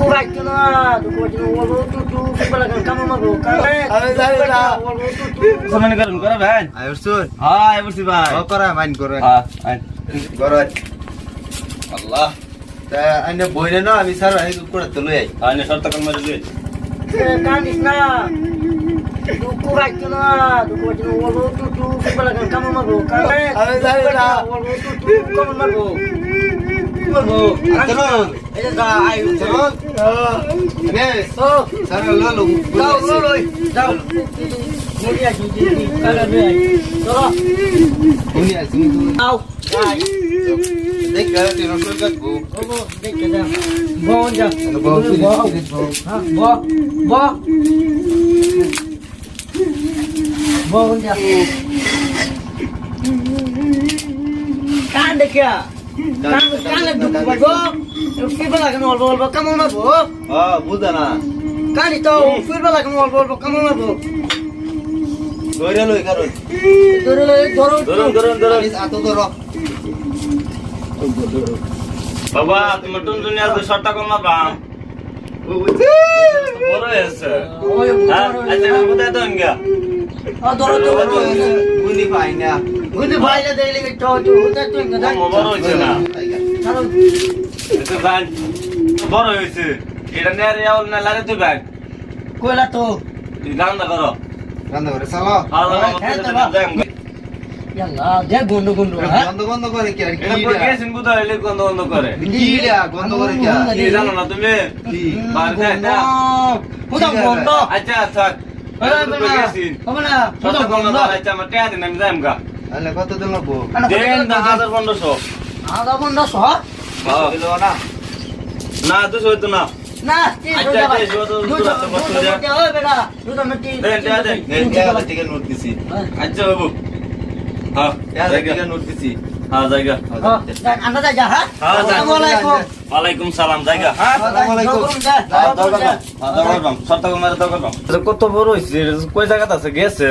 দুঃখ রাখতো না দুঃখ রাখতো না বলবো টুটু বলা কামড় মারবো কামে আমি জানি না বলবো টুটু সামনে করুন করে ভাই আইসুন হ্যাঁ এবসি ভাই ও করা মাইন করে হ্যাঁ করে আল্লাহ তা আইনে বইনে না আমি স্যার আই করে তো লই আই আনে শর্ত কোন মারি লই কানিস না দুঃখ রাখতো না দুঃখ রাখতো না বলবো টুটু বলা কামড় মারবো কামে আমি জানি না বলবো টুটু কামড় মারবো বলবো চলো এই যে যা আই চলো নে ও স্যার লো লো যাও লই যাও মুড়ি আসি দিদি কালা রে চলো উনি আসি আও যাই দেখ কে তুই রসল কাট গো ওগো দেখে যা বন যা বউ বউ হ্যাঁ বন যা কান দেখিয়া কান দুঃখ পাবো ফিরবা লাগে অল্প অল্প কামড় মারবো হ্যাঁ বুঝা না কানি তো ফিরবা লাগে অল্প অল্প কামড় মারবো ধরে লই কারণ ধরো ধরো ধরুন আতো ধরো বাবা তুমি টুনটুনি আর শর্ত কোন মারবা বড় হয়েছে ওই হ্যাঁ আচ্ছা কোথায় তো ইঙ্গা ধরো ধরো উনি পাই না গুনি ভাইলে দেইলে তো তো ওটা তুই না বড় হয়েছে না চলো এটা ভাই বড় হয়েছে এটা নেয়ার ইয়াল না লাগে তুই ব্যাগ কইলা তো গান্দা করো বন্ধ করে চালো ইয়াল্লা দে গুন্ডু গুন্ডু হ্যাঁ বন্ধ করে কি আর এটা পরে গেছেন কোথায় এলে বন্ধ বন্ধ করে কিলা বন্ধ করে কি কি জানো না তুমি বাড়িতে না কোথা বন্ধ আচ্ছা থাক হবে না শর্ত কোন মারবা আচ্ছা আমার টাকা দিন আমি যাইম গা আলে কত দিন লাগবো দেন 1500 আদা বন্ধ সহ দিলো না না 200 হইতো না না ঠিক হয়ে যাবে দুটো হবে না দুটো মিটি দেন টাকা দেন এই টিকে নোট দিছি আচ্ছা বাবু হ্যাঁ টিকে নোট দিছি হ্যাঁ জায়গা আন্না যা হ্যাঁ আসসালামু আলাইকুম ওয়ালাইকুম সালাম জায়গা হ্যাঁ আসসালামু আলাইকুম কত বড় হয়েছে কই জায়গাতে আছে গেছে